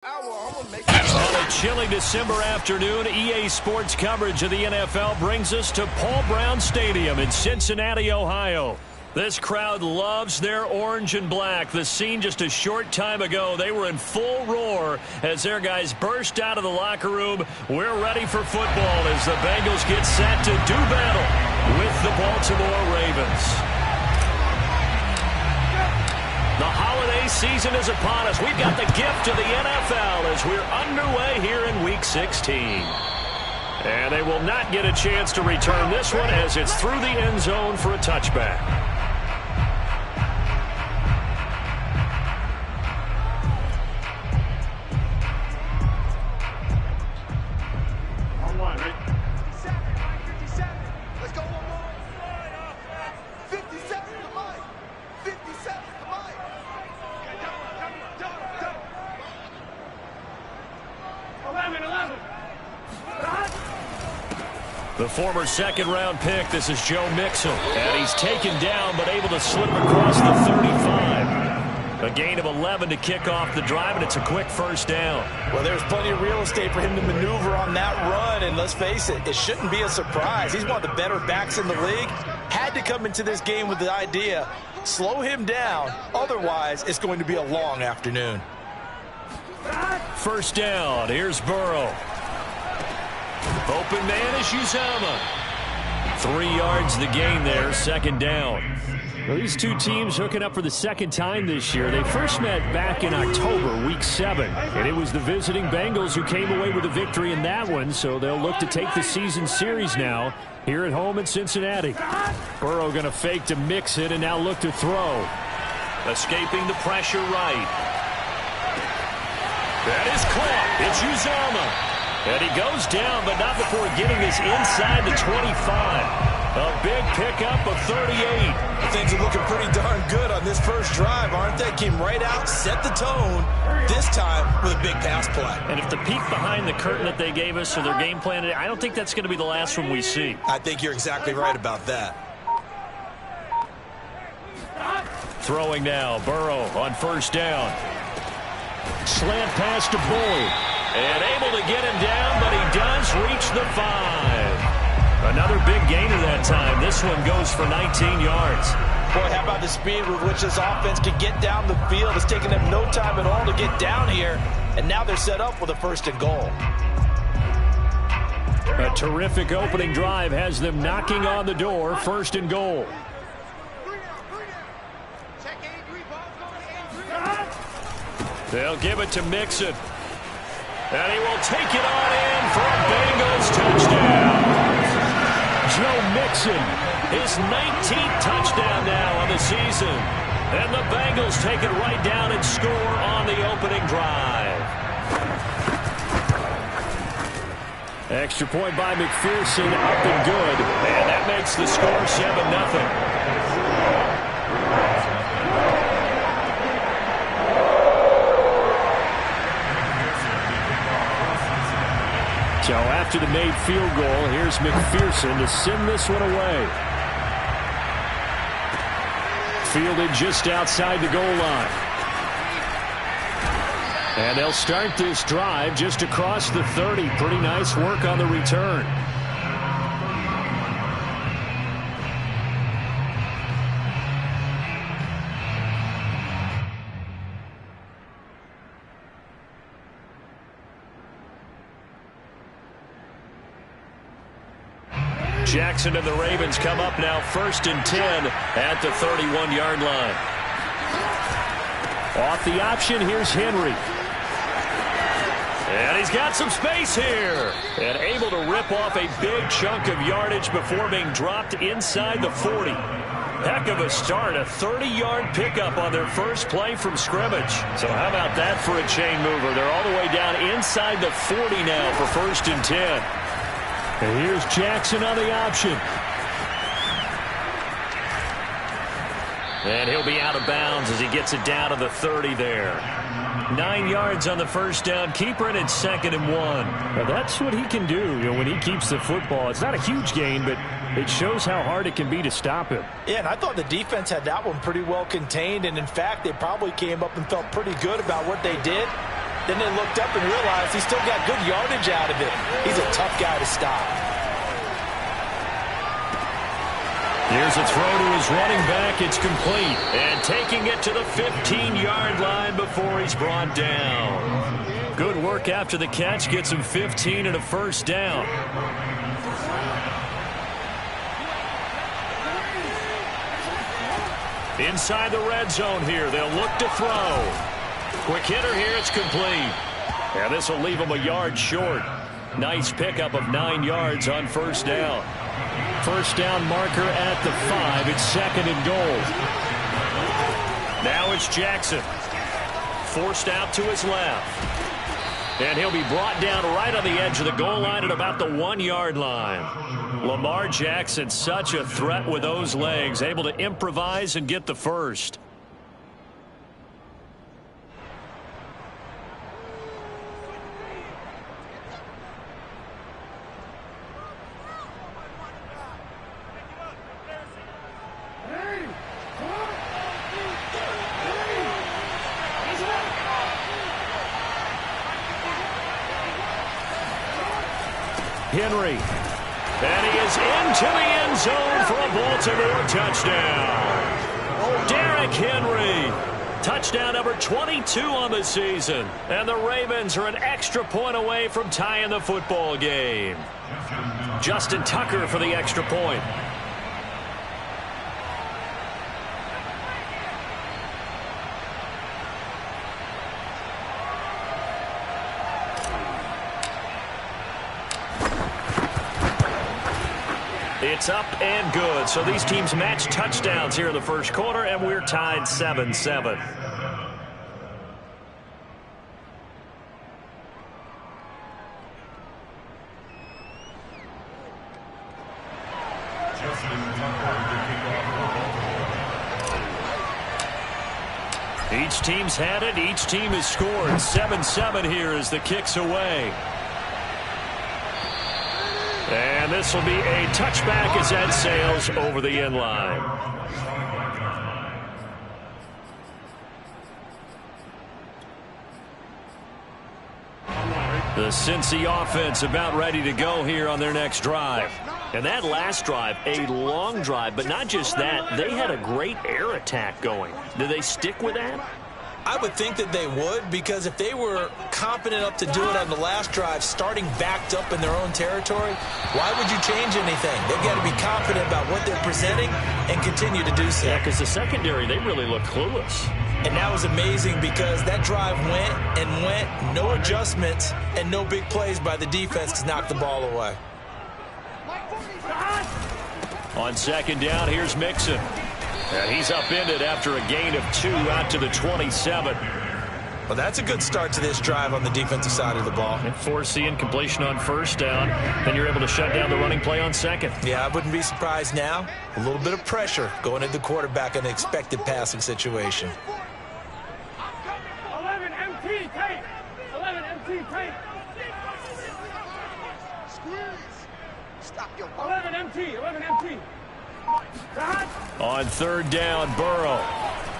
On a chilly December afternoon, EA Sports coverage of the NFL brings us to Paul Brown Stadium in Cincinnati, Ohio. This crowd loves their orange and black. The scene just a short time ago, they were in full roar as their guys burst out of the locker room. We're ready for football as the Bengals get set to do battle with the Baltimore Ravens. The holiday season is upon us. We've got the gift of the NFL as we're underway here in Week 16. And they will not get a chance to return this one as it's through the end zone for a touchback. The former second-round pick, this is Joe Mixon. And he's taken down but able to slip across the 35. A gain of 11 to kick off the drive, and it's a quick first down. Well, there's plenty of real estate for him to maneuver on that run, and let's face it, it shouldn't be a surprise. He's one of the better backs in the league. Had to come into this game with the idea, slow him down, otherwise it's going to be a long afternoon. First down, here's Burrow. Open man is Uzomah. 3 yards the gain there, second down. Well, these two teams hooking up for the second time this year. They first met back in October, Week 7. And it was the visiting Bengals who came away with a victory in that one, so they'll look to take the season series now here at home in Cincinnati. Burrow going to fake to mix it and now look to throw. Escaping the pressure right. That is caught. It's Uzomah. And he goes down, but not before getting this inside the 25. A big pickup of 38. Things are looking pretty darn good on this first drive, aren't they? Came right out, set the tone, this time with a big pass play. And if the peek behind the curtain that they gave us or their game plan, I don't think that's going to be the last one we see. I think you're exactly right about that. Throwing now, Burrow on first down. Slant pass to Boyd. And able to get him down, but he does reach the 5. Another big gainer that time. This one goes for 19 yards. Boy, how about the speed with which this offense can get down the field? It's taken them no time at all to get down here. And now they're set up with a first and goal. A terrific opening drive has them knocking on the door. First and goal. They'll give it to Mixon. And he will take it on in for a Bengals touchdown. Joe Mixon, his 19th touchdown now on the season. And the Bengals take it right down and score on the opening drive. Extra point by McPherson, up and good. And that makes the score 7-0. So after the made field goal, here's McPherson to send this one away. Fielded just outside the goal line. And they'll start this drive just across the 30. Pretty nice work on the return. Jackson and the Ravens come up now 1st and 10 at the 31-yard line. Off the option, here's Henry. And he's got some space here. And able to rip off a big chunk of yardage before being dropped inside the 40. Heck of a start, a 30-yard pickup on their first play from scrimmage. So how about that for a chain mover? They're all the way down inside the 40 now for 1st and 10. And here's Jackson on the option. And he'll be out of bounds as he gets it down to the 30 there. 9 yards on the first down. Keeper, and it's 2nd and 1. Now that's what he can do, when he keeps the football. It's not a huge gain, but it shows how hard it can be to stop him. Yeah, and I thought the defense had that one pretty well contained. And, in fact, they probably came up and felt pretty good about what they did. Then they looked up and realized he still got good yardage out of it. He's a tough guy to stop. Here's a throw to his running back. It's complete. And taking it to the 15-yard line before he's brought down. Good work after the catch. Gets him 15 and a first down. Inside the red zone here. They'll look to throw. Quick hitter here. It's complete. And this will leave him a yard short. Nice pickup of 9 yards on first down. First down marker at the 5. It's second and goal. Now it's Jackson. Forced out to his left. And he'll be brought down right on the edge of the goal line at about the 1-yard line. Lamar Jackson, such a threat with those legs, able to improvise and get the first. Henry. And he is into the end zone for a Baltimore touchdown. Derrick Henry. Touchdown number 22 on the season. And the Ravens are an extra point away from tying the football game. Justin Tucker for the extra point. It's up and good. So these teams match touchdowns here in the first quarter, and we're tied 7-7. Each team's had it. Each team has scored. 7-7 here as the kick's away. And this will be a touchback as that sails over the end line. The Cincy offense about ready to go here on their next drive. And that last drive, a long drive, but not just that, they had a great air attack going. Did they stick with that? I would think that they would, because if they were confident enough to do it on the last drive, starting backed up in their own territory, why would you change anything? They've got to be confident about what they're presenting and continue to do so. Yeah, because the secondary, they really look clueless. And that was amazing because that drive went and went, no adjustments, and no big plays by the defense to knock the ball away. On second down, here's Mixon. And he's upended after a gain of 2 out to the 27. Well, that's a good start to this drive on the defensive side of the ball. And force the incompletion on first down. Then you're able to shut down the running play on second. Yeah, I wouldn't be surprised now. A little bit of pressure going at the quarterback in an expected passing situation. 11 MT tape. 11 MT tape. Squeeze. Stop your 11 MT. 11 MT. On third down, Burrow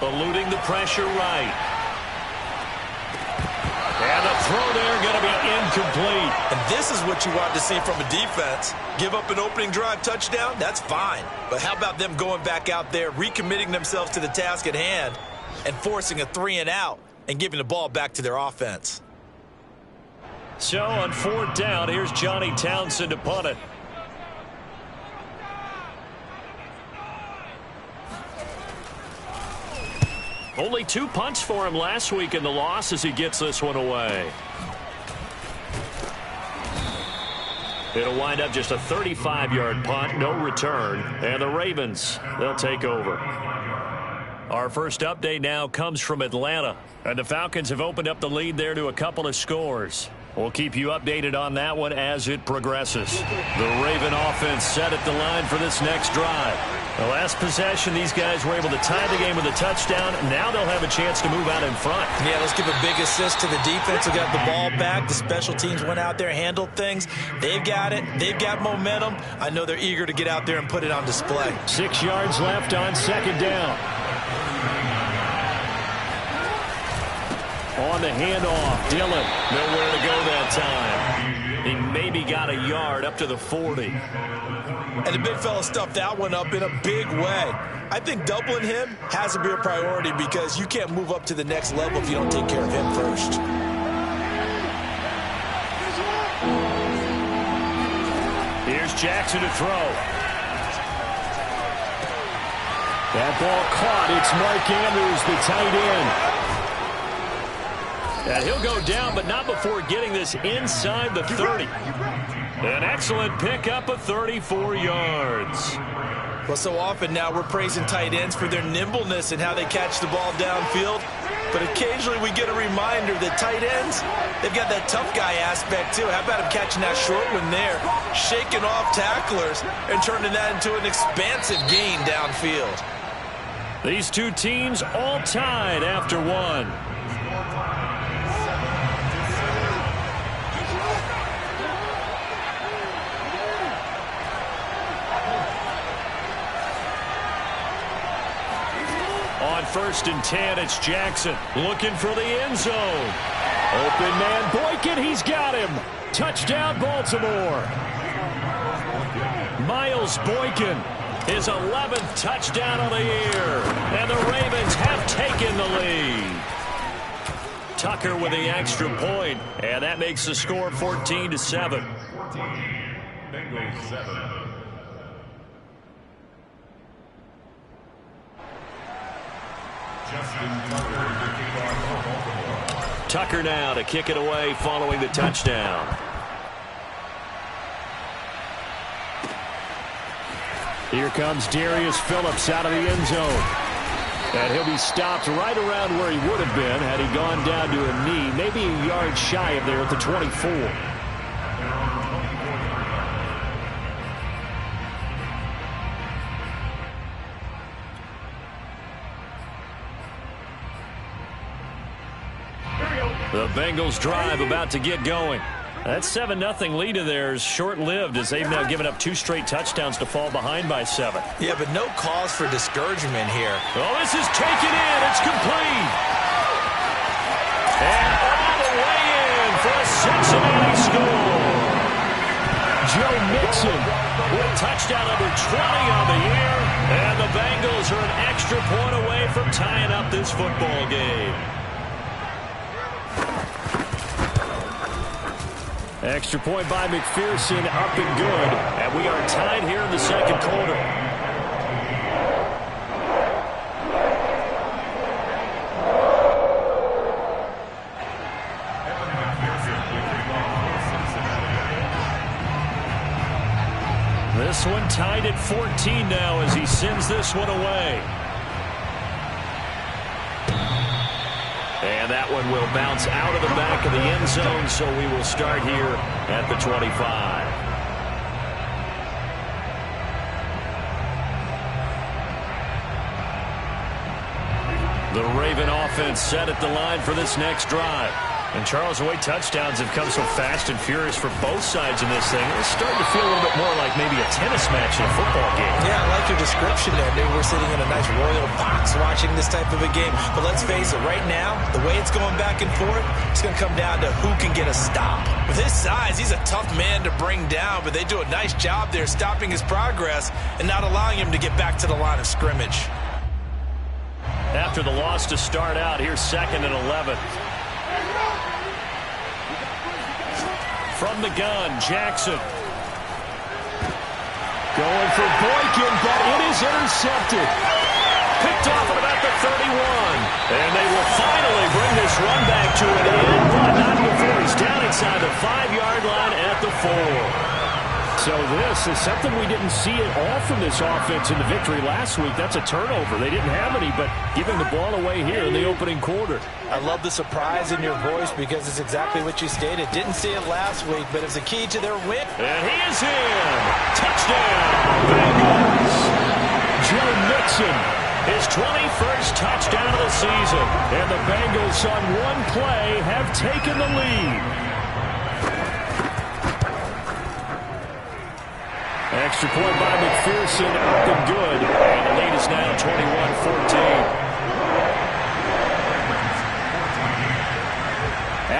eluding the pressure right. And the throw there going to be incomplete. And this is what you want to see from a defense. Give up an opening drive touchdown, that's fine. But how about them going back out there, recommitting themselves to the task at hand, and forcing a 3-and-out and giving the ball back to their offense. So on fourth down, here's Johnny Townsend to punt it. Only 2 punts for him last week in the loss as he gets this one away. It'll wind up just a 35-yard punt, no return. And the Ravens, they'll take over. Our first update now comes from Atlanta. And the Falcons have opened up the lead there to a couple of scores. We'll keep you updated on that one as it progresses. The Raven offense set at the line for this next drive. The last possession, these guys were able to tie the game with a touchdown. Now they'll have a chance to move out in front. Yeah, let's give a big assist to the defense who got the ball back. The special teams went out there, handled things. They've got it. They've got momentum. I know they're eager to get out there and put it on display. 6 yards left on second down. On the handoff, Dillon. Nowhere to go that time. He maybe got a yard up to the 40. And the big fella stuffed that one up in a big way. I think doubling him has to be a priority because you can't move up to the next level if you don't take care of him first. Here's Jackson to throw. That ball caught. It's Mark Andrews, the tight end. And he'll go down, but not before getting this inside the 30. An excellent pickup of 34 yards. Well, so often now we're praising tight ends for their nimbleness and how they catch the ball downfield. But occasionally we get a reminder that tight ends, they've got that tough guy aspect too. How about him catching that short one there, shaking off tacklers, and turning that into an expansive gain downfield. These two teams all tied after one. On 1st and 10, it's Jackson looking for the end zone. Open man, Boykin, he's got him. Touchdown, Baltimore. Miles Boykin, his 11th touchdown of the year. And the Ravens have taken the lead. Tucker with the extra point, and that makes the score 14-7. Bengals 7. Tucker now to kick it away following the touchdown. Here comes Darius Phillips out of the end zone. And he'll be stopped right around where he would have been had he gone down to a knee, maybe a yard shy of there at the 24. The Bengals drive about to get going. That 7-0 lead of theirs short-lived as they've now given up 2 straight touchdowns to fall behind by 7. Yeah, but no cause for discouragement here. Oh, this is taken in. It's complete. And all the way in for a Cincinnati score. Joe Mixon with touchdown number 20 on the year. And the Bengals are an extra point away from tying up this football game. Extra point by McPherson, up and good. And we are tied here in the second quarter. This one tied at 14 now as he sends this one away. And that one will bounce out of the back of the end zone, so we will start here at the 25. The Raven offense set at the line for this next drive. And Charles, the way touchdowns have come so fast and furious for both sides in this thing, it's starting to feel a little bit more like maybe a tennis match in a football game. Yeah, I like your description there. Maybe we're sitting in a nice royal box watching this type of a game. But let's face it, right now, the way it's going back and forth, it's going to come down to who can get a stop. With his size, he's a tough man to bring down, but they do a nice job there stopping his progress and not allowing him to get back to the line of scrimmage. After the loss to start out, here's 2nd and 11. From the gun, Jackson. Going for Boykin, but it is intercepted. Picked off at about the 31. And they will finally bring this run back to an end, but not before he's down inside the 5-yard line at the 4. So this is something we didn't see at all from this offense in the victory last week. That's a turnover. They didn't have any, but giving the ball away here in the opening quarter. I love the surprise in your voice because it's exactly what you stated. Didn't see it last week, but it's a key to their win. And he is in. Touchdown, Bengals. Joe Mixon, his 21st touchdown of the season. And the Bengals on one play have taken the lead. Extra point by McPherson, up and good. And the lead is now 21-14.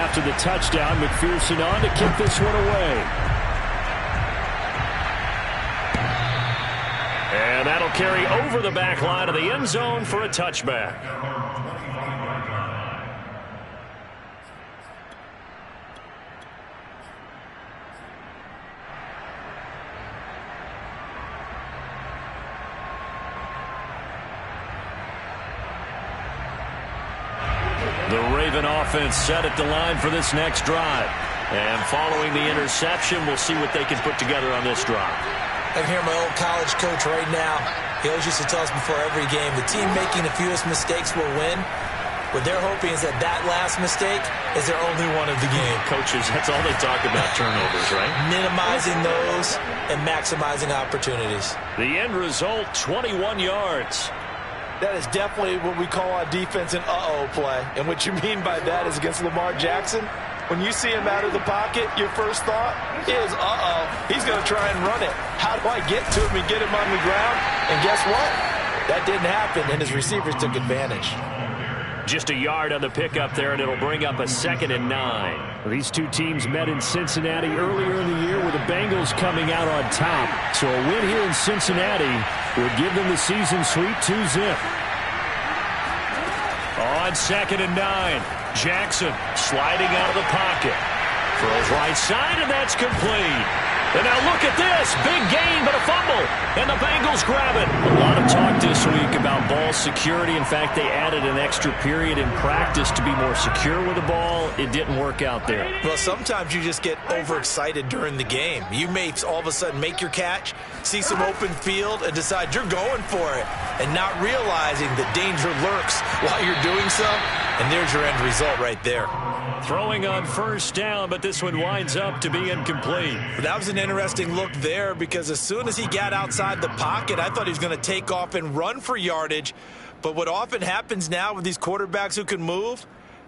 After the touchdown, McPherson on to kick this one away. And that'll carry over the back line of the end zone for a touchback. The Raven offense set at the line for this next drive. And following the interception, we'll see what they can put together on this drive. I can hear my old college coach right now. He always used to tell us before every game, the team making the fewest mistakes will win. What they're hoping is that last mistake is their only one of the game. Coaches, that's all they talk about, turnovers, right? Minimizing those and maximizing opportunities. The end result, 21 yards. That is definitely what we call on defense an uh-oh play. And what you mean by that is against Lamar Jackson, when you see him out of the pocket, your first thought is, uh-oh, he's going to try and run it. How do I get to him and get him on the ground? And guess what? That didn't happen, and his receivers took advantage. Just a yard on the pickup there, and it'll bring up a 2nd and 9. These two teams met in Cincinnati earlier in the year with the Bengals coming out on top. So a win here in Cincinnati would give them the season sweep 2-zip. On 2nd and 9, Jackson sliding out of the pocket. Throws right side, and that's complete. And now look at this. Big gain, but a fumble. And the Bengals grab it. A lot of talk this week about ball security. In fact, they added an extra period in practice to be more secure with the ball. It didn't work out there. Well, sometimes you just get overexcited during the game. You may all of a sudden make your catch, see some open field, and decide you're going for it, and not realizing that danger lurks while you're doing so. And there's your end result right there. Throwing on first down, but this one winds up to be incomplete. That was an interesting look there, because as soon as he got outside the pocket, I thought he was going to take off and run for yardage. But what often happens now with these quarterbacks who can move,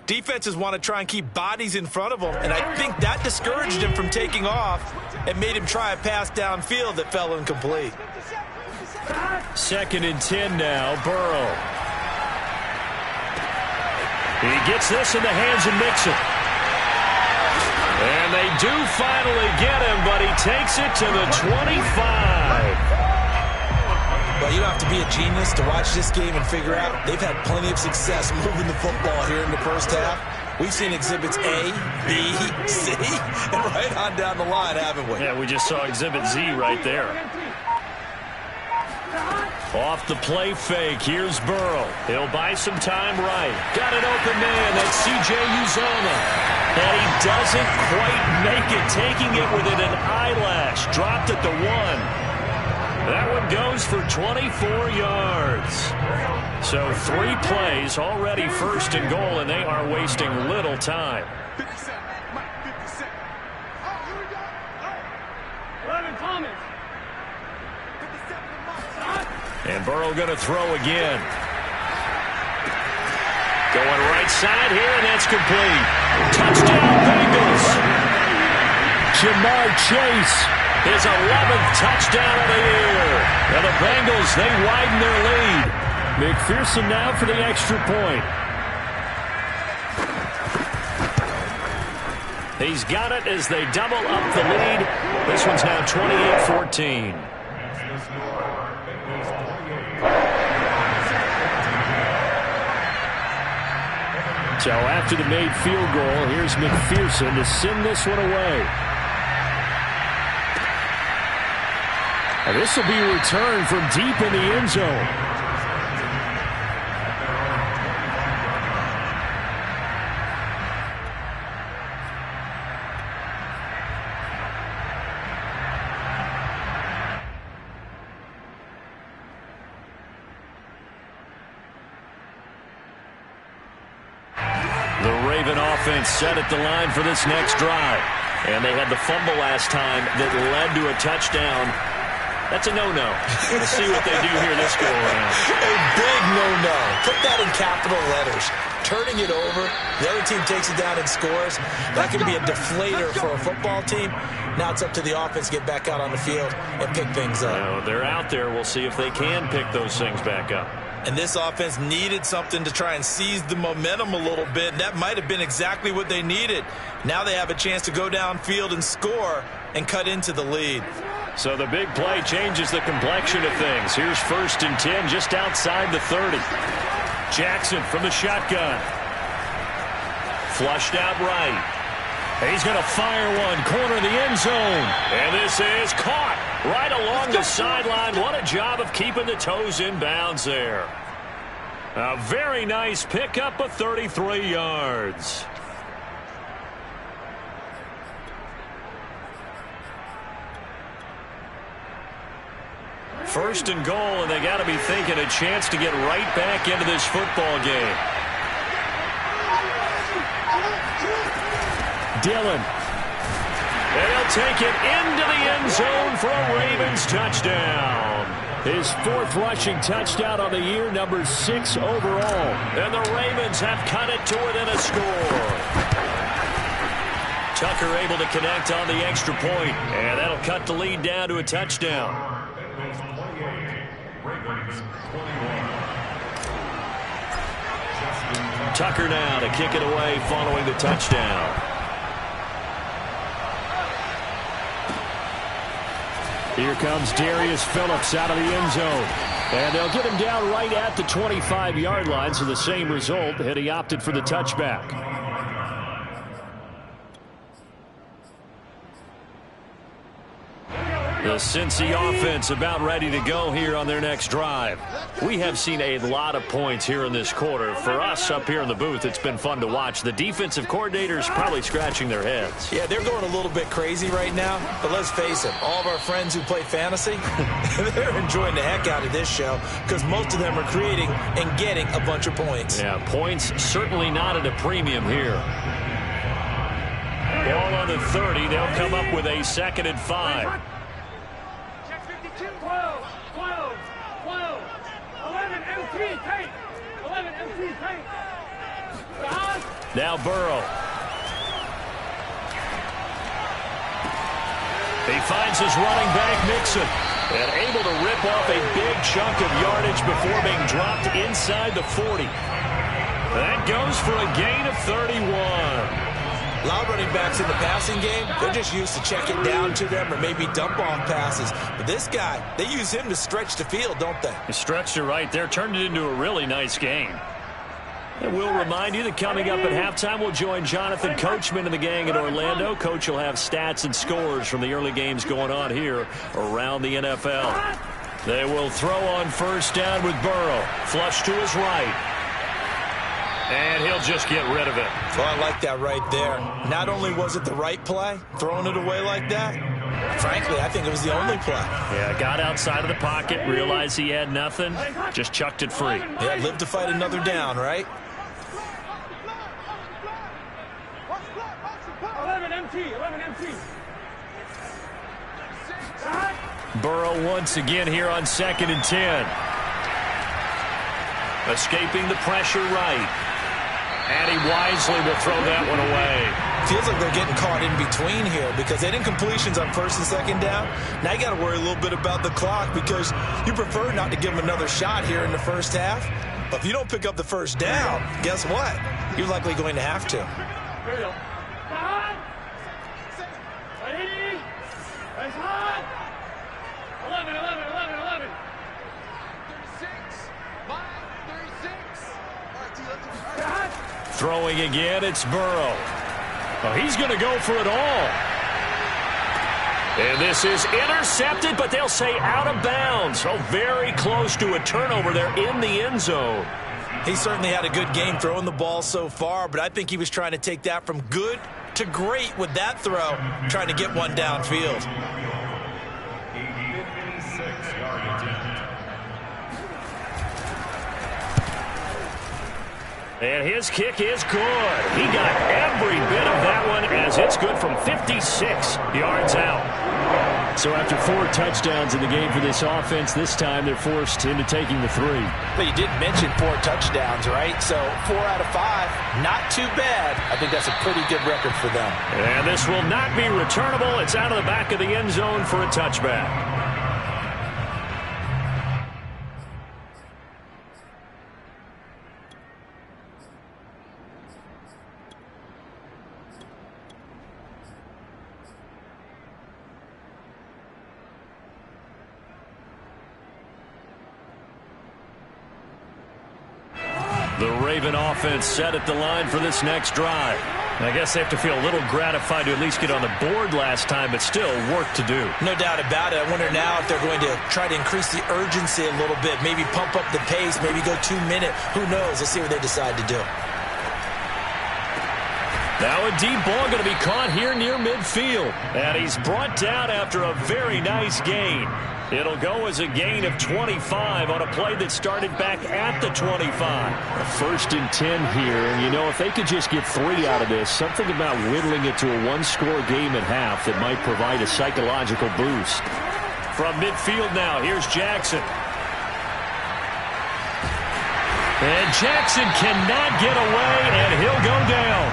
defenses want to try and keep bodies in front of them, and I think that discouraged him from taking off and made him try a pass downfield that fell incomplete. 2nd and 10 now, Burrow. He gets this in the hands of Mixon. And they do finally get him, but he takes it to the 25. Well, you don't have to be a genius to watch this game and figure out they've had plenty of success moving the football here in the first half. We've seen exhibits A, B, C, and right on down the line, haven't we? Yeah, we just saw exhibit Z right there. Off the play fake, here's Burrow. He'll buy some time right. Got an open man, that's C.J. Uzomah. And he doesn't quite make it, taking it within an eyelash. Dropped at the 1. That one goes for 24 yards. So 3 plays, already 1st and goal, and they are wasting little time. 57, Mike, 57. Oh, here we go. 11 Thomas. And Burrow going to throw again. Going right side here, and that's complete. Touchdown, Bengals. Ja'Marr Chase. His 11th touchdown of the year. And the Bengals, they widen their lead. McPherson now for the extra point. He's got it as they double up the lead. This one's now 28-14. So after the made field goal, here's McPherson to send this one away. And this will be returned from deep in the end zone. The Raven offense set at the line for this next drive. And they had the fumble last time that led to a touchdown. That's a no-no. We'll see what they do here this go-around. A big no-no. Put that in capital letters. Turning it over, the other team takes it down and scores. That can be a deflator for a football team. Now it's up to the offense to get back out on the field and pick things up. They're out there. We'll see if they can pick those things back up. And this offense needed something to try and seize the momentum a little bit. That might have been exactly what they needed. Now they have a chance to go downfield and score and cut into the lead. So the big play changes the complexion of things. Here's 1st and 10 just outside the 30. Jackson from the shotgun. Flushed out right. He's going to fire one, corner of the end zone. And this is caught right along the sideline. What a job of keeping the toes in bounds there. A very nice pickup of 33 yards. First and goal, and they got to be thinking a chance to get right back into this football game. Dillon. And he'll take it into the end zone for a Ravens touchdown. His 4th rushing touchdown on the year, number 6 overall. And the Ravens have cut it to within a score. Tucker able to connect on the extra point, and that'll cut the lead down to a touchdown. Tucker now to kick it away following the touchdown. Here comes Darius Phillips out of the end zone. And they'll get him down right at the 25-yard line, so the same result, and he opted for the touchback. The Cincy offense about ready to go here on their next drive. We have seen a lot of points here in this quarter. For us up here in the booth, it's been fun to watch. The defensive coordinators probably scratching their heads. Yeah, they're going a little bit crazy right now, but let's face it, all of our friends who play fantasy, they're enjoying the heck out of this show because most of them are creating and getting a bunch of points. Yeah, points certainly not at a premium here. Ball on the 30. They'll come up with a 2nd and 5. 12, 12, 12, 11 MT, take. 11 MT, take. Now Burrow. He finds his running back, Mixon, and able to rip off a big chunk of yardage before being dropped inside the 40. That goes for a gain of 31. A lot of running backs in the passing game, they're just used to check it down to them or maybe dump off passes. But this guy, they use him to stretch the field, don't they? He stretched it right there, turned it into a really nice game. And we'll remind you that coming up at halftime, we'll join Jonathan Coachman and the gang in Orlando. Coach will have stats and scores from the early games going on here around the NFL. They will throw on 1st down with Burrow. Flush to his right. And he'll just get rid of it. Well, I like that right there. Not only was it the right play, throwing it away like that, frankly, I think it was the only play. Yeah, got outside of the pocket, realized he had nothing, just chucked it free. Yeah, live to fight another down, right? 11 MT, 11 MT. Burrow once again here on 2nd and 10. Escaping the pressure right. And he wisely will throw that one away. Feels like they're getting caught in between here because they didn't completions on 1st and 2nd down. Now you got to worry a little bit about the clock because you prefer not to give them another shot here in the 1st half. But if you don't pick up the 1st down, guess what? You're likely going to have to. 11, 11, 11, 11. Throwing again, it's Burrow. Oh, he's going to go for it all. And this is intercepted, but they'll say out of bounds. So very close to a turnover there in the end zone. He certainly had a good game throwing the ball so far, but I think he was trying to take that from good to great with that throw, trying to get one downfield. And his kick is good. He got every bit of that one as it's good from 56 yards out. So after 4 touchdowns in the game for this offense, this time they're forced into taking the 3. But you did mention 4 touchdowns, right? So 4 out of 5, not too bad. I think that's a pretty good record for them. And this will not be returnable. It's out of the back of the end zone for a touchback. The Raven offense set at the line for this next drive. I guess they have to feel a little gratified to at least get on the board last time, but still work to do. No doubt about it. I wonder now if they're going to try to increase the urgency a little bit, maybe pump up the pace, maybe go 2 minute. Who knows? Let's see what they decide to do. Now a deep ball going to be caught here near midfield. And he's brought down after a very nice gain. It'll go as a gain of 25 on a play that started back at the 25. A 1st and 10 here, and you know, if they could just get 3 out of this, something about whittling it to a 1-score game at half that might provide a psychological boost. From midfield now, here's Jackson. And Jackson cannot get away, and he'll go down.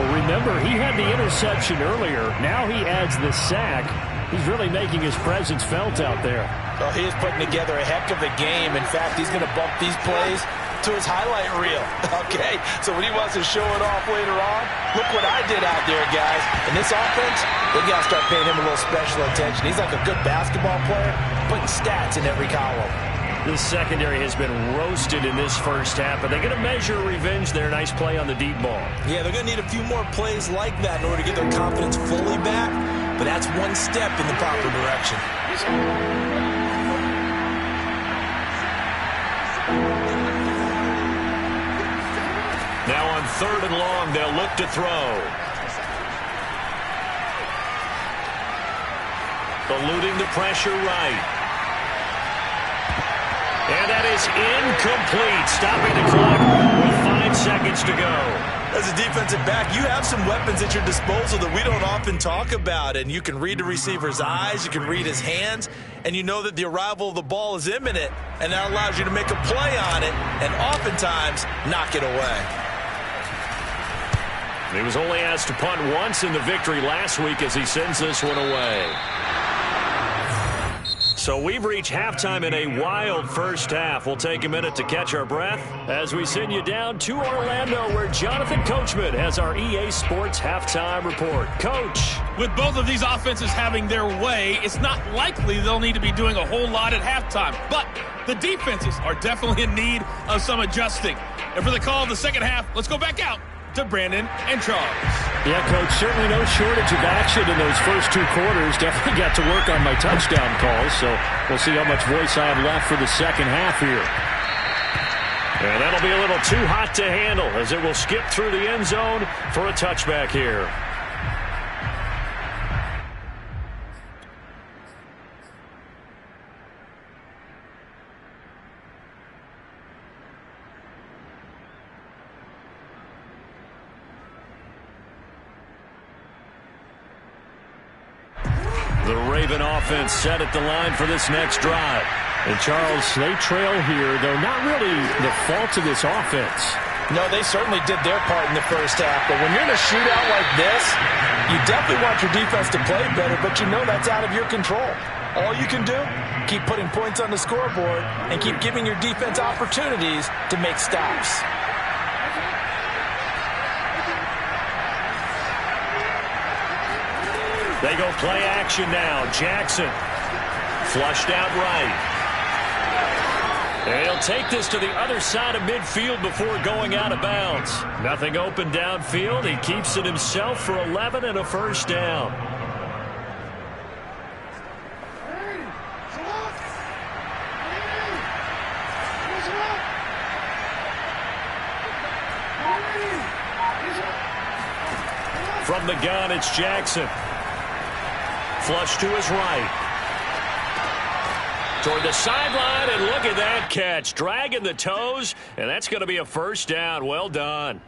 Well, remember, he had the interception earlier. Now he adds the sack. He's really making his presence felt out there. Well, he is putting together a heck of a game. In fact, he's going to bump these plays to his highlight reel. Okay, so when he wants to show it off later on, look what I did out there, guys. In this offense, they got to start paying him a little special attention. He's like a good basketball player, putting stats in every column. This secondary has been roasted in this first half, but they're going to measure revenge there. Nice play on the deep ball. Yeah, they're going to need a few more plays like that in order to get their confidence fully back, but that's one step in the proper direction. Now on 3rd and long, they'll look to throw. Eluding the pressure right. And that is incomplete. Stopping the clock with 5 seconds to go. As a defensive back, you have some weapons at your disposal that we don't often talk about. And you can read the receiver's eyes, you can read his hands, and you know that the arrival of the ball is imminent. And that allows you to make a play on it and oftentimes knock it away. He was only asked to punt once in the victory last week as he sends this one away. So we've reached halftime in a wild first half. We'll take a minute to catch our breath as we send you down to Orlando, where Jonathan Coachman has our EA Sports halftime report. Coach. With both of these offenses having their way, it's not likely they'll need to be doing a whole lot at halftime. But the defenses are definitely in need of some adjusting. And for the call of the second half, let's go back out to Brandon and Charles. Yeah, Coach, certainly no shortage of action in those first 2 quarters. Definitely got to work on my touchdown calls, so we'll see how much voice I have left for the second half here. And that'll be a little too hot to handle as it will skip through the end zone for a touchback here. The Raven offense set at the line for this next drive. And Charles, they trail here, though not really the fault of this offense. No, they certainly did their part in the first half, but when you're in a shootout like this, you definitely want your defense to play better, but you know that's out of your control. All you can do, keep putting points on the scoreboard and keep giving your defense opportunities to make stops. They go play action now. Jackson flushed out right. And he'll take this to the other side of midfield before going out of bounds. Nothing open downfield. He keeps it himself for 11 and a first down. From the gun, it's Jackson. Flush to his right. Toward the sideline, and look at that catch. Dragging the toes, and that's going to be a first down. Well done.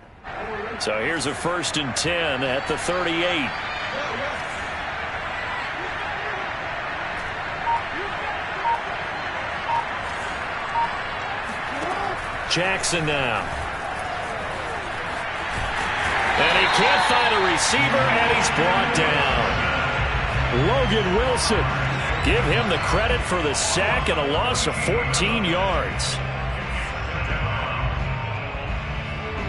So here's a 1st and 10 at the 38. Jackson now. And he can't find a receiver, and he's brought down. Logan Wilson. Give him the credit for the sack and a loss of 14 yards.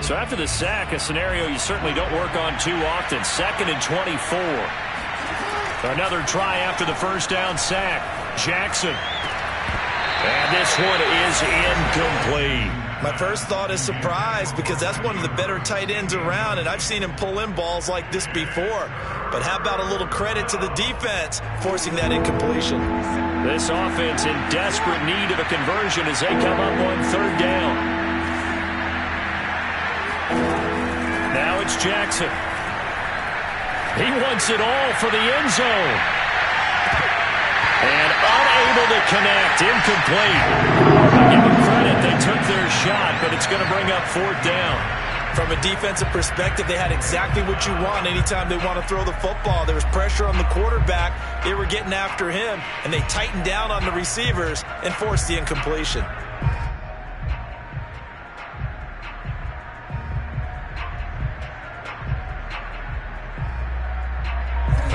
So after the sack, a scenario you certainly don't work on too often. 2nd and 24. Another try after the first down sack. Jackson. And this one is incomplete. My first thought is surprise because that's one of the better tight ends around, and I've seen him pull in balls like this before. But how about a little credit to the defense forcing that incompletion? This offense in desperate need of a conversion as they come up on third down. Now it's Jackson. He wants it all for the end zone. And unable to connect. Incomplete. I give them credit. They took their shot, but it's going to bring up fourth down. From a defensive perspective, they had exactly what you want anytime they want to throw the football. There was pressure on the quarterback. They were getting after him, and they tightened down on the receivers and forced the incompletion.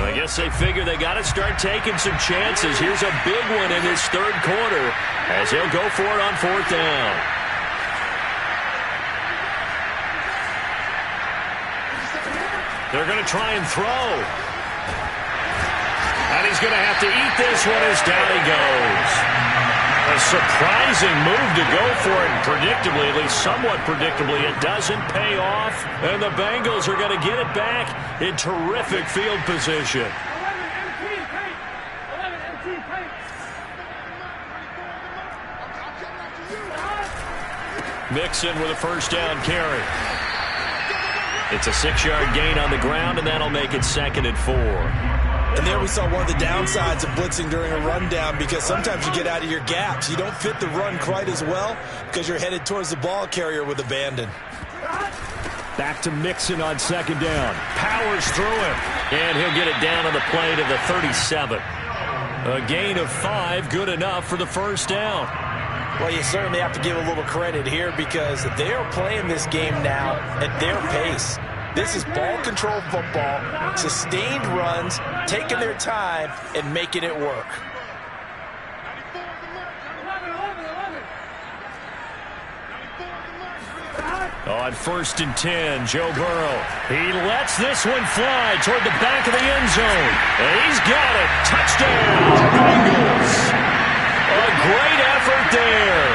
I guess they figure they got to start taking some chances. Here's a big one in this third quarter as he'll go for it on fourth down. They're going to try and throw. And he's going to have to eat this one as down he goes. A surprising move to go for it, and predictably, at least somewhat predictably, it doesn't pay off. And the Bengals are going to get it back in terrific field position. 11 Mixon with a first down carry. It's a 6-yard gain on the ground, and that'll make it 2nd and 4. And there we saw one of the downsides of blitzing during a rundown because sometimes you get out of your gaps. You don't fit the run quite as well because you're headed towards the ball carrier with abandon. Back to Mixon on 2nd down. Powers through him, and he'll get it down on the play to the 37. A gain of 5, good enough for the first down. Well, you certainly have to give a little credit here because they are playing this game now at their pace. This is ball control football, sustained runs, taking their time and making it work. On 1st and 10, Joe Burrow. He lets this one fly toward the back of the end zone. And he's got it. Touchdown, Bengals. A great effort there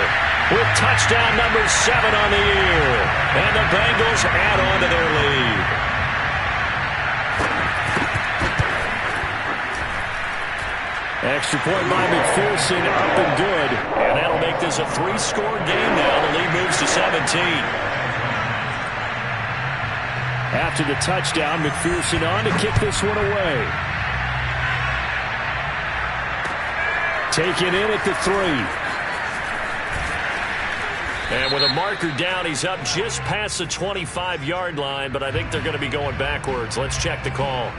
with touchdown number 7 on the year. And the Bengals add on to their lead. Extra point by McPherson, up and good. And that'll make this a 3-score game now. The lead moves to 17. After the touchdown, McPherson on to kick this one away. Taken in at the 3. And with a marker down, he's up just past the 25-yard line, but I think they're going to be going backwards. Let's check the call.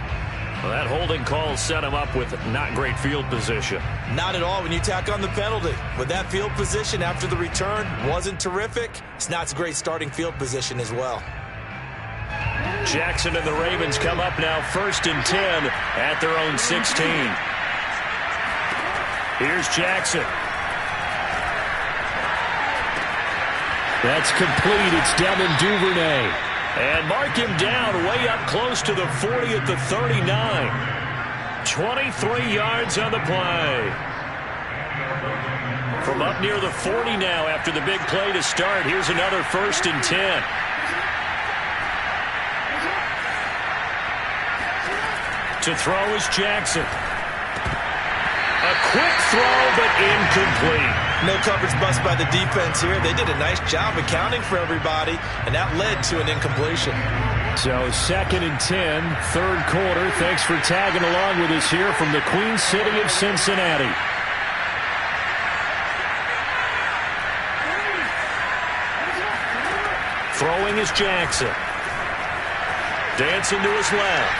Well, that holding call set him up with not great field position. Not at all when you tack on the penalty. With that field position after the return wasn't terrific, it's not a great starting field position as well. Jackson and the Ravens come up now 1st and 10 at their own 16. Here's Jackson. That's complete. It's Devin Duvernay. And mark him down way up close to the 40 at the 39. 23 yards on the play. From up near the 40 now after the big play to start. Here's another 1st and 10. To throw is Jackson. A quick throw, but incomplete. No coverage bust by the defense here. They did a nice job accounting for everybody, and that led to an incompletion. So 2nd and 10, third quarter. Thanks for tagging along with us here from the Queen City of Cincinnati. Throwing is Jackson. Dancing to his left.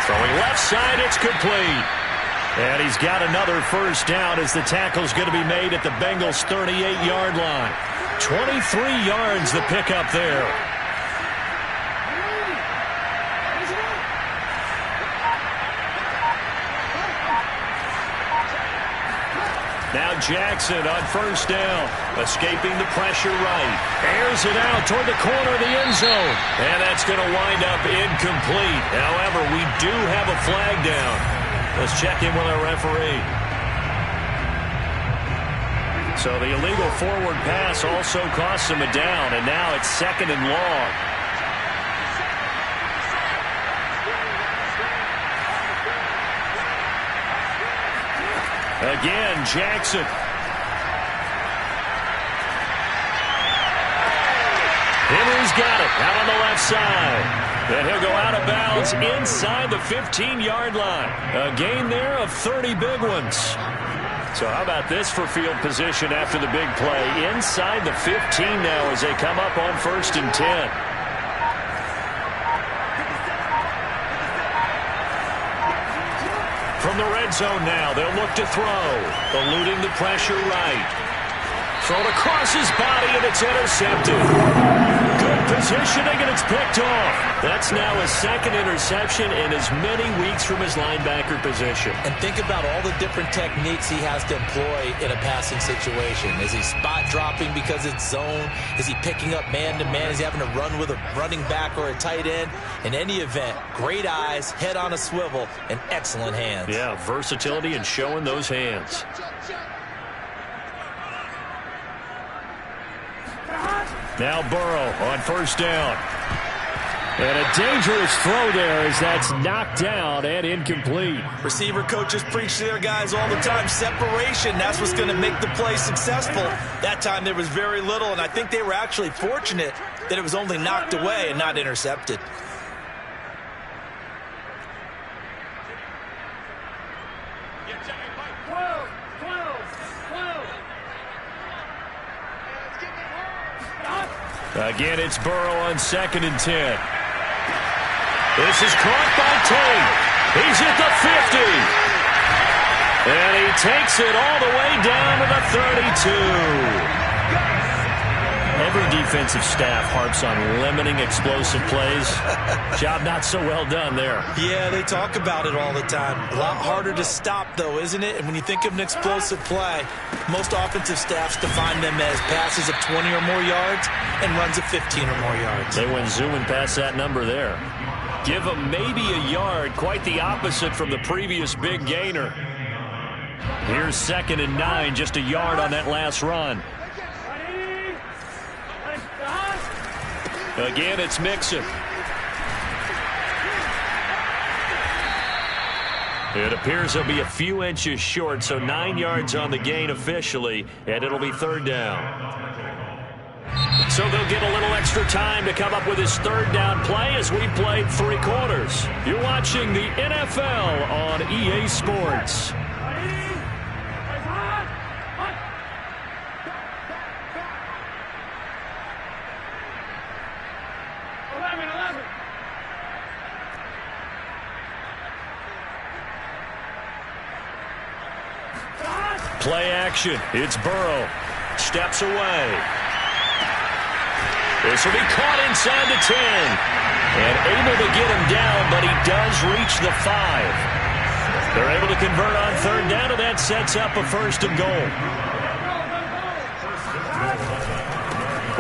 Throwing left side, it's complete. And he's got another first down as the tackle's going to be made at the Bengals' 38-yard line. 23 yards the pickup there. Now Jackson on first down, escaping the pressure right. Airs it out toward the corner of the end zone. And that's going to wind up incomplete. However, we do have a flag down. Let's check in with our referee. So the illegal forward pass also costs him a down, and now it's 2nd and long. Again, Jackson. Henry's got it out on the left side. And he'll go out of bounds inside the 15-yard line. A gain there of 30 big ones. So how about this for field position after the big play? Inside the 15 now as they come up on 1st and 10. From the red zone now, they'll look to throw. Eluding the pressure right. Thrown across his body, and it's intercepted. Good positioning, and it's picked off. That's now his 2nd interception in as many weeks from his linebacker position. And think about all the different techniques he has to employ in a passing situation. Is he spot dropping because it's zone? Is he picking up man-to-man? Is he having to run with a running back or a tight end? In any event, great eyes, head on a swivel, and excellent hands. Yeah, versatility and showing those hands. Now Burrow on 1st down. And a dangerous throw there as that's knocked down and incomplete. Receiver coaches preach to their guys all the time. Separation, that's what's going to make the play successful. That time there was very little, and I think they were actually fortunate that it was only knocked away and not intercepted. Again, it's Burrow on 2nd and 10. This is caught by Tate. He's at the 50. And he takes it all the way down to the 32. Every defensive staff harps on limiting explosive plays. Job not so well done there. Yeah, they talk about it all the time. A lot harder to stop, though, isn't it? And when you think of an explosive play, most offensive staffs define them as passes of 20 or more yards and runs of 15 or more yards. They went zooming past that number there. Give them maybe a yard, quite the opposite from the previous big gainer. Here's 2nd and 9, just a yard on that last run. Again, it's Mixon. It appears he'll be a few inches short, so 9 yards on the gain officially, and it'll be 3rd down. So they'll get a little extra time to come up with his 3rd down play as we played 3 quarters. You're watching the NFL on EA Sports. Play action. It's Burrow. Steps away. This will be caught inside the 10. And able to get him down, but he does reach the 5. They're able to convert on 3rd down, and that sets up a 1st and goal.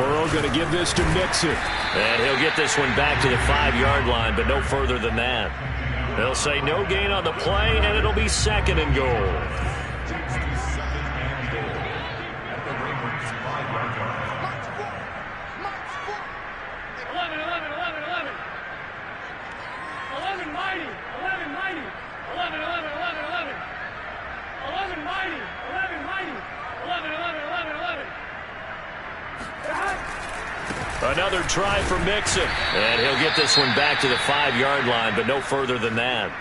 Burrow going to give this to Mixon. And he'll get this one back to the 5-yard line, but no further than that. They'll say no gain on the play, and it'll be 2nd and goal. Another try for Mixon. And he'll get this one back to the 5-yard line, but no further than that.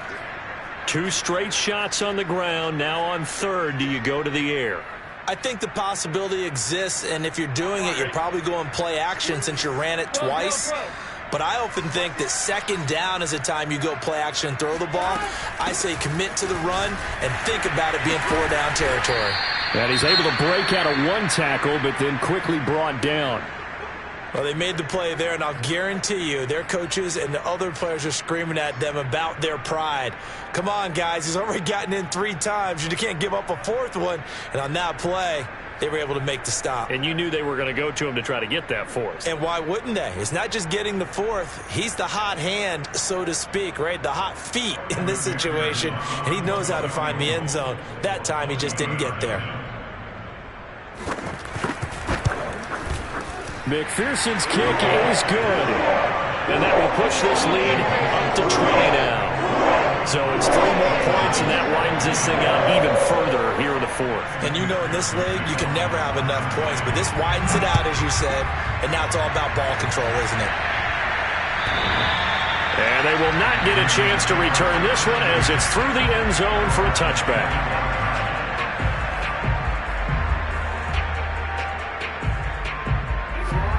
2 straight shots on the ground. Now on 3rd, do you go to the air? I think the possibility exists, and if you're doing it, you're probably going play action since you ran it twice. But I often think that 2nd down is a time you go play action and throw the ball. I say commit to the run and think about it being 4-down territory. And he's able to break out of 1 tackle, but then quickly brought down. Well, they made the play there, and I'll guarantee you their coaches and the other players are screaming at them about their pride. Come on, guys. He's already gotten in 3 times. You can't give up a 4th one. And on that play, they were able to make the stop. And you knew they were going to go to him to try to get that 4th. And why wouldn't they? It's not just getting the 4th. He's the hot hand, so to speak, right? The hot feet in this situation. And he knows how to find the end zone. That time, he just didn't get there. McPherson's kick is good. And that will push this lead up to 20 now. So it's 3 more points, and that widens this thing out even further here in the fourth. And you know in this league, you can never have enough points, but this widens it out, as you said, and now it's all about ball control, isn't it? And they will not get a chance to return this one as it's through the end zone for a touchback.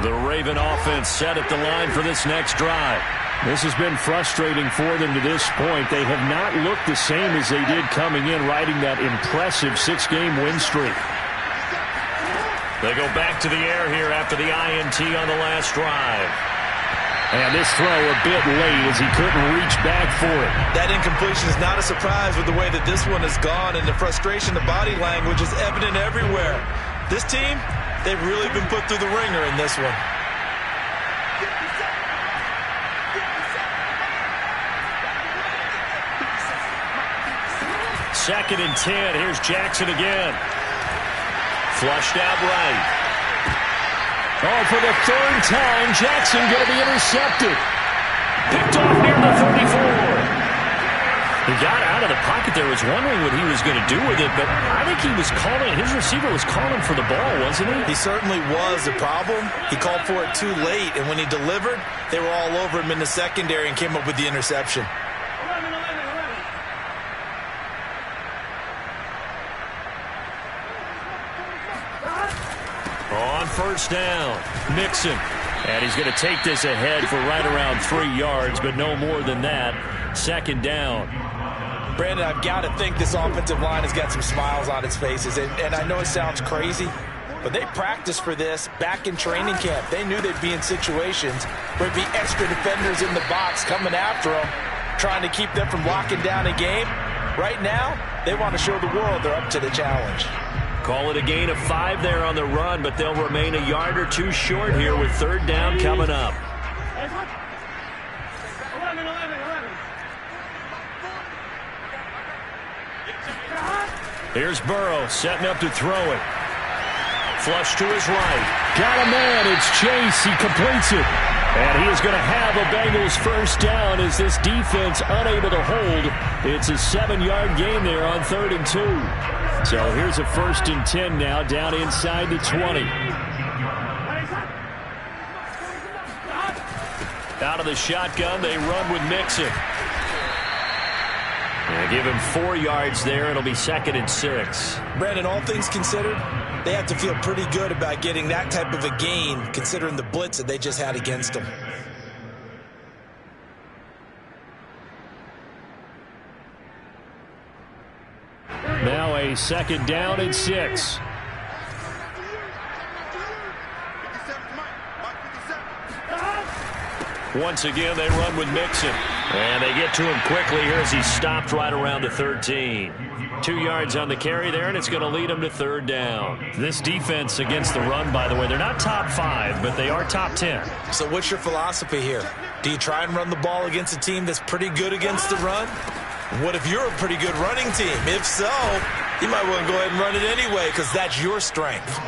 The Raven offense set at the line for this next drive. This has been frustrating for them to this point. They have not looked the same as they did coming in, riding that impressive 6-game win streak. They go back to the air here after the INT on the last drive. And this throw a bit late as he couldn't reach back for it. That incompletion is not a surprise with the way that this one has gone, and the frustration, the body language is evident everywhere. This team, they've really been put through the ringer in this one. Second and 10. Here's Jackson again. Flushed out right. Oh, for the third time, Jackson going to be intercepted. Picked off near the 34. He got out of the pocket there, was wondering what he was going to do with it, but I think he was calling, his receiver was calling for the ball, wasn't he? He certainly was. The problem, he called for it too late, and when he delivered, they were all over him in the secondary and came up with the interception. On first down, Mixon. And he's going to take this ahead for right around 3 yards, but no more than that. Second down. Brandon, I've got to think this offensive line has got some smiles on its faces. And I know it sounds crazy, but they practiced for this back in training camp. They knew they'd be in situations where there'd be extra defenders in the box coming after them, trying to keep them from locking down a game. Right now, they want to show the world they're up to the challenge. Call it a gain of 5 there on the run, but they'll remain a yard or 2 short here with third down coming up. Here's Burrow setting up to throw it. Flush to his right. Got a man. It's Chase. He completes it. And he is going to have a Bengals first down as this defense unable to hold. It's a 7-yard gain there on 3rd and 2. So here's a 1st and 10 now down inside the 20. Out of the shotgun, they run with Mixon. They give him 4 yards there. It'll be 2nd and 6. Brandon, all things considered, they have to feel pretty good about getting that type of a gain, considering the blitz that they just had against them. Now a 2nd down and 6. Once again, they run with Mixon. And they get to him quickly here as he's stopped right around the 13. 2 yards on the carry there, and it's going to lead him to 3rd down. This defense against the run, by the way, they're not top 5, but they are top 10. So what's your philosophy here? Do you try and run the ball against a team that's pretty good against the run? What if you're a pretty good running team? If so, you might want to go ahead and run it anyway because that's your strength.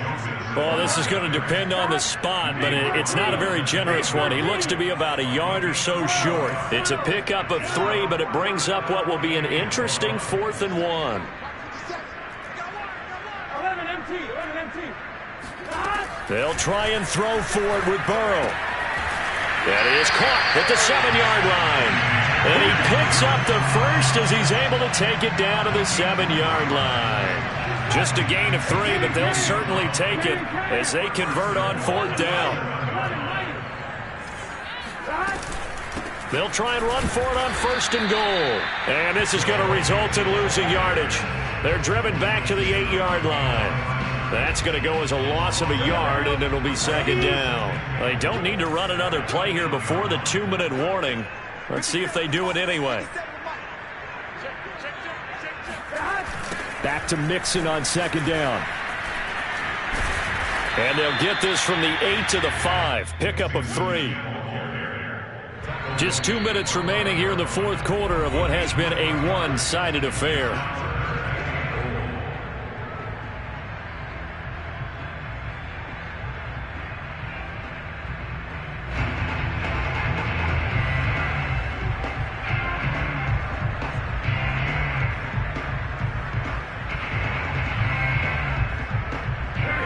Well, this is going to depend on the spot, but it's not a very generous one. He looks to be about a yard or so short. It's a pickup of 3, but it brings up what will be an interesting 4th and 1. They'll try and throw for it with Burrow. That is caught at the 7-yard line. And he picks up the first as he's able to take it down to the 7-yard line. Just a gain of 3, but they'll certainly take it as they convert on 4th down. They'll try and run for it on 1st and goal. And this is going to result in losing yardage. They're driven back to the 8-yard line. That's going to go as a loss of a yard, and it'll be 2nd down. They don't need to run another play here before the 2-minute warning. Let's see if they do it anyway. Back to Mixon on 2nd down. And they'll get this from the 8 to the 5. Pickup of 3. Just 2 minutes remaining here in the 4th quarter of what has been a one-sided affair.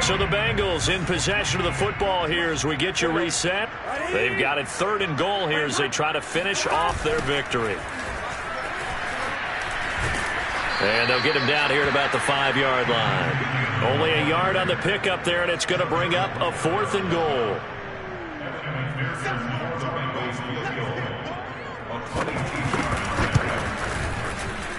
So the Bengals in possession of the football here as we get you reset. They've got it 3rd and goal here as they try to finish off their victory. And they'll get him down here at about the 5-yard line. Only a yard on the pickup there, and it's going to bring up a 4th and goal.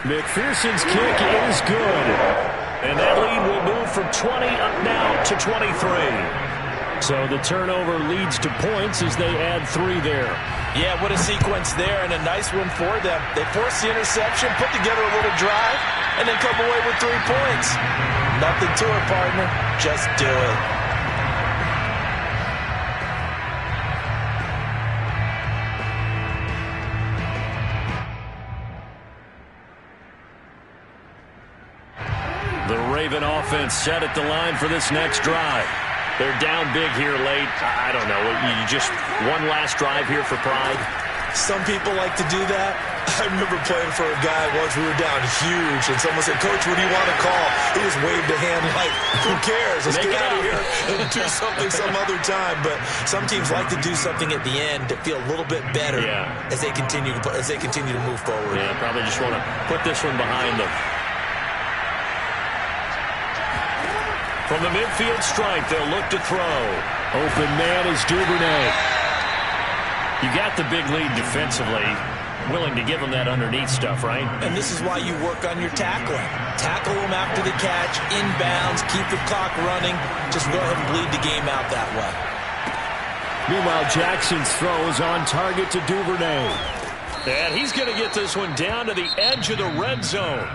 McPherson's kick is good. And that lead will move from 20 up now to 23. So the turnover leads to points as they add 3 there. Yeah, what a sequence there, and a nice one for them. They force the interception, put together a little drive, and then come away with 3 points. Nothing to it, partner. Just do it. The Raven offense set at the line for this next drive. They're down big here late. I don't know. You just one last drive here for pride? Some people like to do that. I remember playing for a guy once. We were down huge, and someone said, "Coach, what do you want to call?" He just waved a hand like, "Who cares? Let's get out of here and do something some other time." But some teams like to do something at the end to feel a little bit better as they continue to move forward. Yeah, probably just want to put this one behind them. From the midfield stripe, they'll look to throw. Open man is Duvernay. You got the big lead defensively. Willing to give them that underneath stuff, right? And this is why you work on your tackling. Tackle them after the catch, inbounds, keep the clock running. Just go ahead and bleed the game out that way. Meanwhile, Jackson's throw is on target to Duvernay. And he's going to get this one down to the edge of the red zone.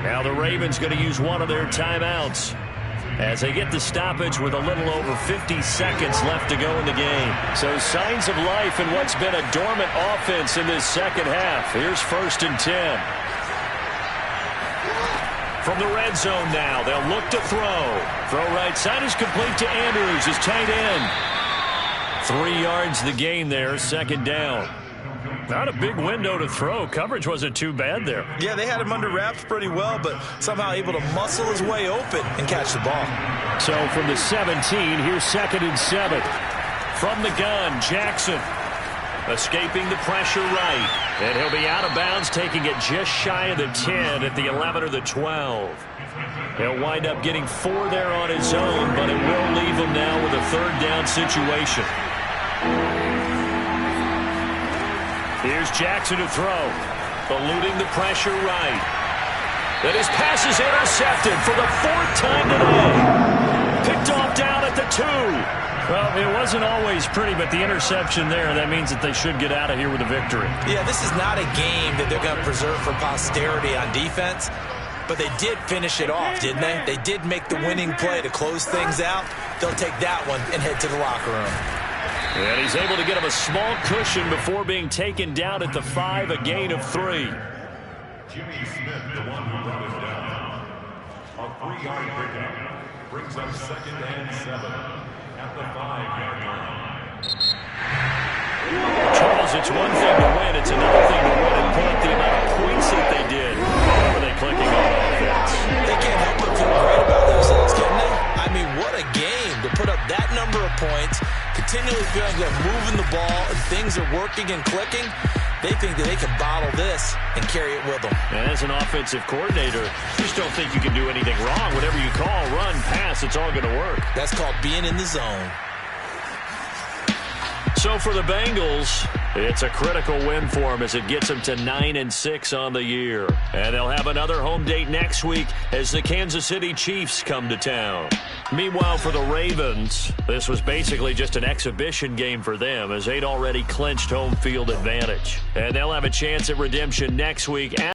Now the Ravens going to use one of their timeouts as they get the stoppage with a little over 50 seconds left to go in the game. So signs of life in what's been a dormant offense in this second half. Here's 1st and 10. From the red zone now, they'll look to throw. Throw right side is complete to Andrews, his tight end. 3 yards the gain there, 2nd down. Not a big window to throw. Coverage wasn't too bad there. Yeah, they had him under wraps pretty well, but somehow able to muscle his way open and catch the ball. So from the 17, here's 2nd and 7. From the gun, Jackson escaping the pressure right. And he'll be out of bounds, taking it just shy of the 10 at the 11 or the 12. He'll wind up getting 4 there on his own, but it will leave him now with a 3rd down situation. Here's Jackson to throw. Eluding the pressure right. And his pass is intercepted for the 4th time today. Picked off down at the 2. Well, it wasn't always pretty, but the interception there, that means that they should get out of here with a victory. Yeah, this is not a game that they're going to preserve for posterity on defense, but they did finish it off, didn't they? They did make the winning play to close things out. They'll take that one and head to the locker room. And he's able to get him a small cushion before being taken down at the 5, a gain of 3. Jimmy Smith, the one who brought him down. A 3-yard pickup brings up 2nd and 7 at the 5-yard line. Charles, it's one thing to win. It's another thing to win and put up the amount of points that they did. How are they clicking on offense? They can't help but feel great about themselves, can they? I mean, what a game to put up that number of points. Continually feeling they're moving the ball and things are working and clicking. They think that they can bottle this and carry it with them. And as an offensive coordinator, you just don't think you can do anything wrong. Whatever you call, run, pass, it's all going to work. That's called being in the zone. So for the Bengals, it's a critical win for them as it gets them to 9-6 on the year. And they'll have another home date next week as the Kansas City Chiefs come to town. Meanwhile, for the Ravens, this was basically just an exhibition game for them as they'd already clinched home field advantage. And they'll have a chance at redemption next week.